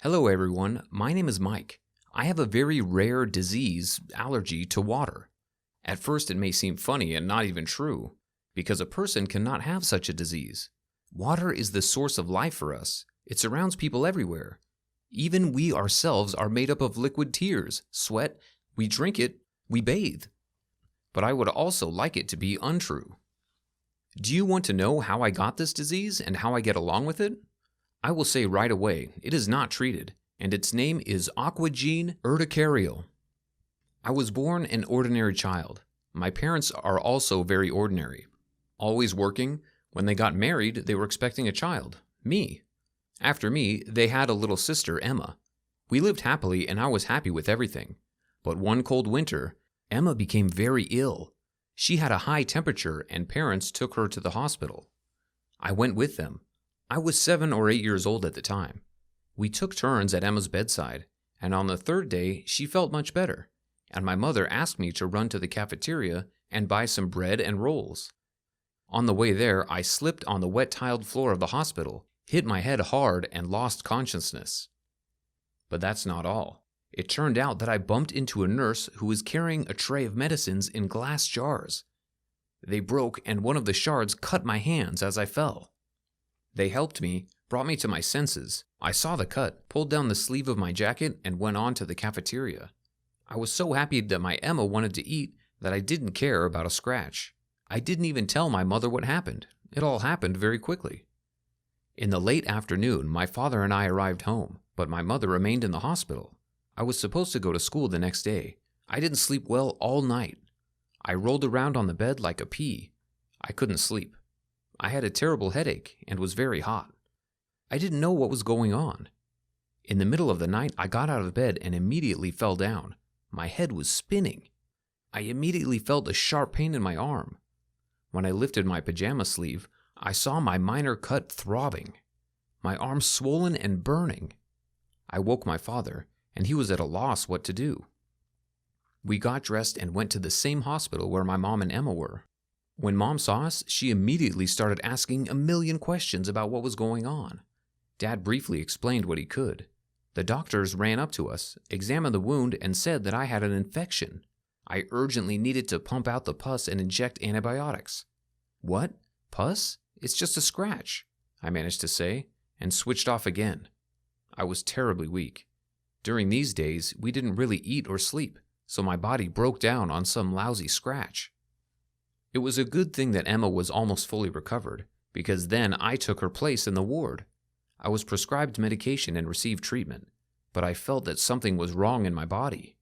Hello everyone, my name is Mike. I have a very rare disease, allergy to water. At first it may seem funny and not even true, because a person cannot have such a disease. Water is the source of life for us. It surrounds people everywhere. Even we ourselves are made up of liquid tears, sweat, we drink it, we bathe. But I would also like it to be untrue. Do you want to know how I got this disease and how I get along with it? I will say right away, it is not treated, and its name is aquagene urticarial. I was born an ordinary child. My parents are also very ordinary. Always working. When they got married, they were expecting a child, me. After me, they had a little sister, Emma. We lived happily and I was happy with everything. But one cold winter, Emma became very ill. She had a high temperature and parents took her to the hospital. I went with them. I was 7 or 8 years old at the time. We took turns at Emma's bedside, and on the third day, she felt much better, and my mother asked me to run to the cafeteria and buy some bread and rolls. On the way there, I slipped on the wet tiled floor of the hospital, hit my head hard, and lost consciousness. But that's not all. It turned out that I bumped into a nurse who was carrying a tray of medicines in glass jars. They broke, and one of the shards cut my hands as I fell. They helped me, brought me to my senses. I saw the cut, pulled down the sleeve of my jacket, and went on to the cafeteria. I was so happy that my Emma wanted to eat that I didn't care about a scratch. I didn't even tell my mother what happened. It all happened very quickly. In the late afternoon, my father and I arrived home, but my mother remained in the hospital. I was supposed to go to school the next day. I didn't sleep well all night. I rolled around on the bed like a pea. I couldn't sleep. I had a terrible headache and was very hot. I didn't know what was going on. In the middle of the night, I got out of bed and immediately fell down. My head was spinning. I immediately felt a sharp pain in my arm. When I lifted my pajama sleeve, I saw my minor cut throbbing, my arm swollen and burning. I woke my father, and he was at a loss what to do. We got dressed and went to the same hospital where my mom and Emma were. When Mom saw us, she immediately started asking a million questions about what was going on. Dad briefly explained what he could. The doctors ran up to us, examined the wound, and said that I had an infection. I urgently needed to pump out the pus and inject antibiotics. What? Pus? It's just a scratch, I managed to say, and switched off again. I was terribly weak. During these days, we didn't really eat or sleep, so my body broke down on some lousy scratch. It was a good thing that Emma was almost fully recovered, because then I took her place in the ward. I was prescribed medication and received treatment, but I felt that something was wrong in my body.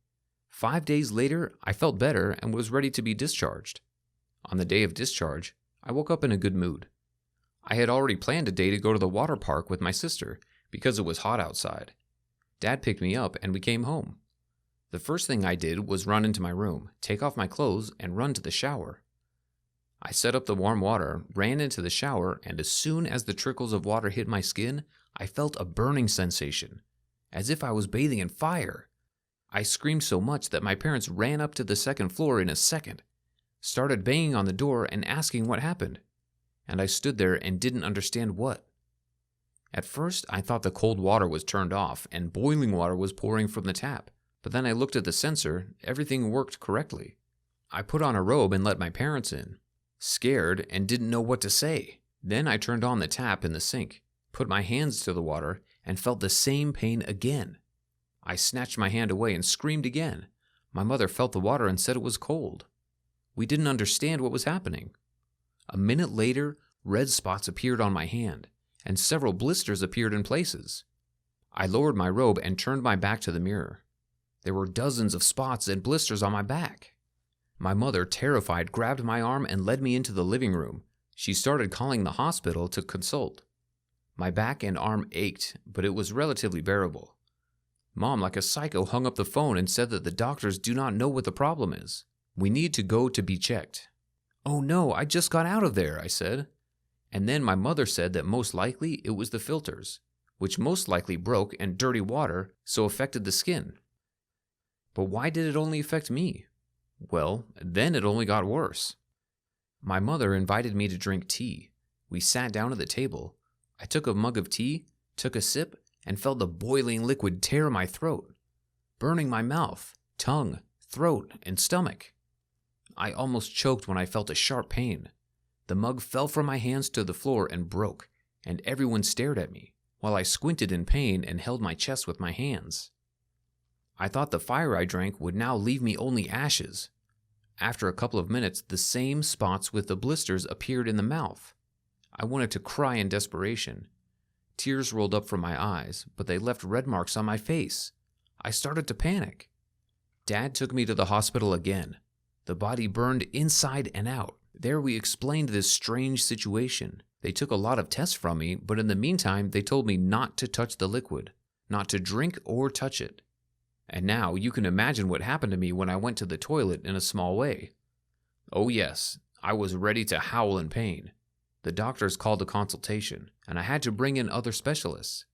5 days later, I felt better and was ready to be discharged. On the day of discharge, I woke up in a good mood. I had already planned a day to go to the water park with my sister because it was hot outside. Dad picked me up and we came home. The first thing I did was run into my room, take off my clothes, and run to the shower. I set up the warm water, ran into the shower, and as soon as the trickles of water hit my skin, I felt a burning sensation, as if I was bathing in fire. I screamed so much that my parents ran up to the second floor in a second, started banging on the door and asking what happened, and I stood there and didn't understand what. At first, I thought the cold water was turned off and boiling water was pouring from the tap, but then I looked at the sensor, everything worked correctly. I put on a robe and let my parents in. Scared and didn't know what to say. Then I turned on the tap in the sink, put my hands to the water, and felt the same pain again. I snatched my hand away and screamed again. My mother felt the water and said it was cold. We didn't understand what was happening. A minute later, red spots appeared on my hand, and several blisters appeared in places. I lowered my robe and turned my back to the mirror. There were dozens of spots and blisters on my back. My mother, terrified, grabbed my arm and led me into the living room. She started calling the hospital to consult. My back and arm ached, but it was relatively bearable. Mom, like a psycho, hung up the phone and said that the doctors do not know what the problem is. We need to go to be checked. Oh no, I just got out of there, I said. And then my mother said that most likely it was the filters, which most likely broke and dirty water so affected the skin. But why did it only affect me? Well, then it only got worse. My mother invited me to drink tea. We sat down at the table. I took a mug of tea, took a sip, and felt the boiling liquid tear my throat, burning my mouth, tongue, throat, and stomach. I almost choked when I felt a sharp pain. The mug fell from my hands to the floor and broke, and everyone stared at me, while I squinted in pain and held my chest with my hands. I thought the fire I drank would now leave me only ashes. After a couple of minutes, the same spots with the blisters appeared in the mouth. I wanted to cry in desperation. Tears rolled up from my eyes, but they left red marks on my face. I started to panic. Dad took me to the hospital again. The body burned inside and out. There we explained this strange situation. They took a lot of tests from me, but in the meantime, they told me not to touch the liquid, not to drink or touch it. And now you can imagine what happened to me when I went to the toilet in a small way. Oh yes, I was ready to howl in pain. The doctors called a consultation, and I had to bring in other specialists.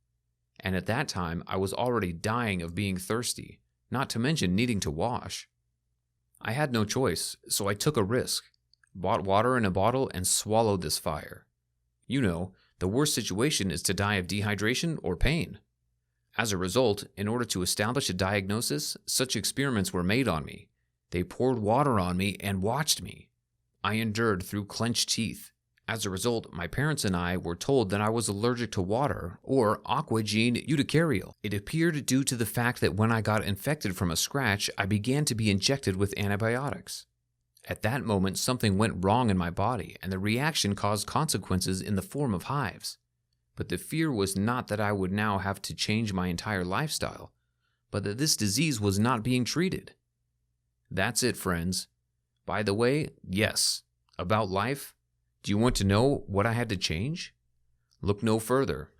And at that time, I was already dying of being thirsty, not to mention needing to wash. I had no choice, so I took a risk, bought water in a bottle, and swallowed this fire. You know, the worst situation is to die of dehydration or pain. As a result, in order to establish a diagnosis, such experiments were made on me. They poured water on me and watched me. I endured through clenched teeth. As a result, my parents and I were told that I was allergic to water, or aquagene urticarial. It appeared due to the fact that when I got infected from a scratch, I began to be injected with antibiotics. At that moment, something went wrong in my body, and the reaction caused consequences in the form of hives. But the fear was not that I would now have to change my entire lifestyle, but that this disease was not being treated. That's it, friends. By the way, yes, about life. Do you want to know what I had to change? Look no further.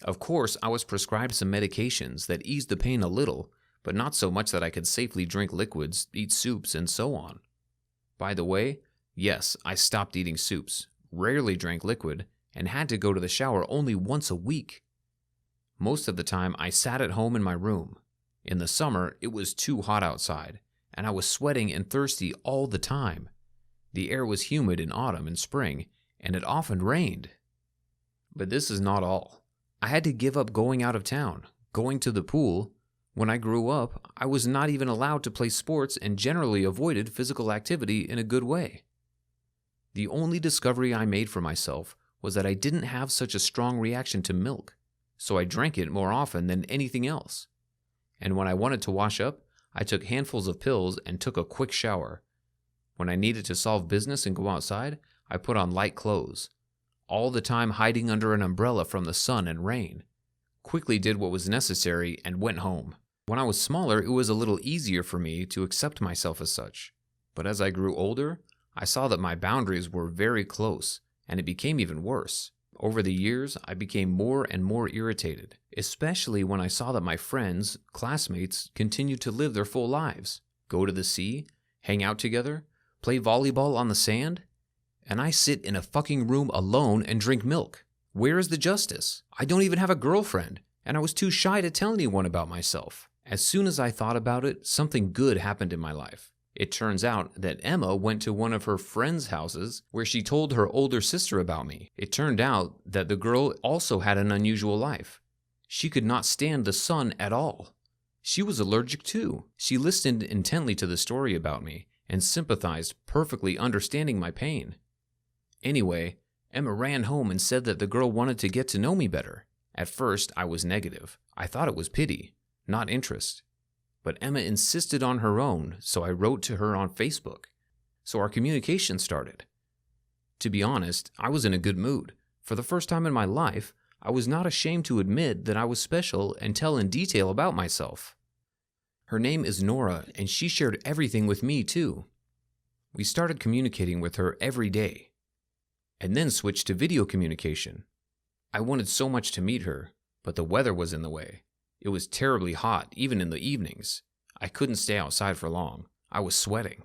Of course, I was prescribed some medications that eased the pain a little, but not so much that I could safely drink liquids, eat soups, and so on. By the way, yes, I stopped eating soups, rarely drank liquid, and had to go to the shower only once a week. Most of the time, I sat at home in my room. In the summer, it was too hot outside, and I was sweating and thirsty all the time. The air was humid in autumn and spring, and it often rained. But this is not all. I had to give up going out of town, going to the pool. When I grew up, I was not even allowed to play sports and generally avoided physical activity in a good way. The only discovery I made for myself was that I didn't have such a strong reaction to milk, so I drank it more often than anything else. And when I wanted to wash up, I took handfuls of pills and took a quick shower. When I needed to solve business and go outside, I put on light clothes, all the time hiding under an umbrella from the sun and rain. Quickly did what was necessary and went home. When I was smaller, it was a little easier for me to accept myself as such. But as I grew older, I saw that my boundaries were very close, and it became even worse. Over the years, I became more and more irritated, especially when I saw that my friends, classmates, continued to live their full lives, go to the sea, hang out together, play volleyball on the sand, and I sit in a fucking room alone and drink milk. Where is the justice? I don't even have a girlfriend, and I was too shy to tell anyone about myself. As soon as I thought about it, something good happened in my life. It turns out that Emma went to one of her friends' houses where she told her older sister about me. It turned out that the girl also had an unusual life. She could not stand the sun at all. She was allergic too. She listened intently to the story about me and sympathized, perfectly understanding my pain. Anyway, Emma ran home and said that the girl wanted to get to know me better. At first, I was negative. I thought it was pity, not interest. But Emma insisted on her own, so I wrote to her on Facebook. So our communication started. To be honest, I was in a good mood. For the first time in my life, I was not ashamed to admit that I was special and tell in detail about myself. Her name is Nora, and she shared everything with me too. We started communicating with her every day, and then switched to video communication. I wanted so much to meet her, but the weather was in the way. It was terribly hot, even in the evenings. I couldn't stay outside for long. I was sweating.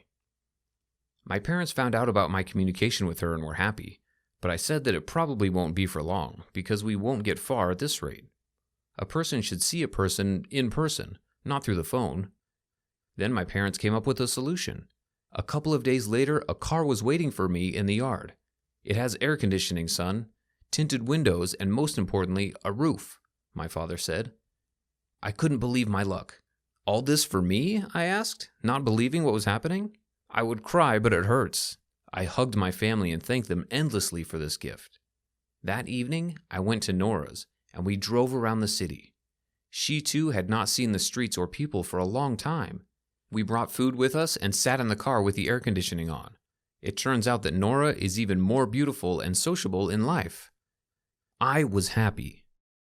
My parents found out about my communication with her and were happy, but I said that it probably won't be for long, because we won't get far at this rate. A person should see a person in person, not through the phone. Then my parents came up with a solution. A couple of days later, a car was waiting for me in the yard. It has air conditioning, son, tinted windows, and most importantly, a roof. my father said. I couldn't believe my luck. All this for me? I asked, not believing what was happening. I would cry, but it hurts. I hugged my family and thanked them endlessly for this gift. That evening, I went to Nora's, and we drove around the city. She, too, had not seen the streets or people for a long time. We brought food with us and sat in the car with the air conditioning on. It turns out that Nora is even more beautiful and sociable in life. I was happy.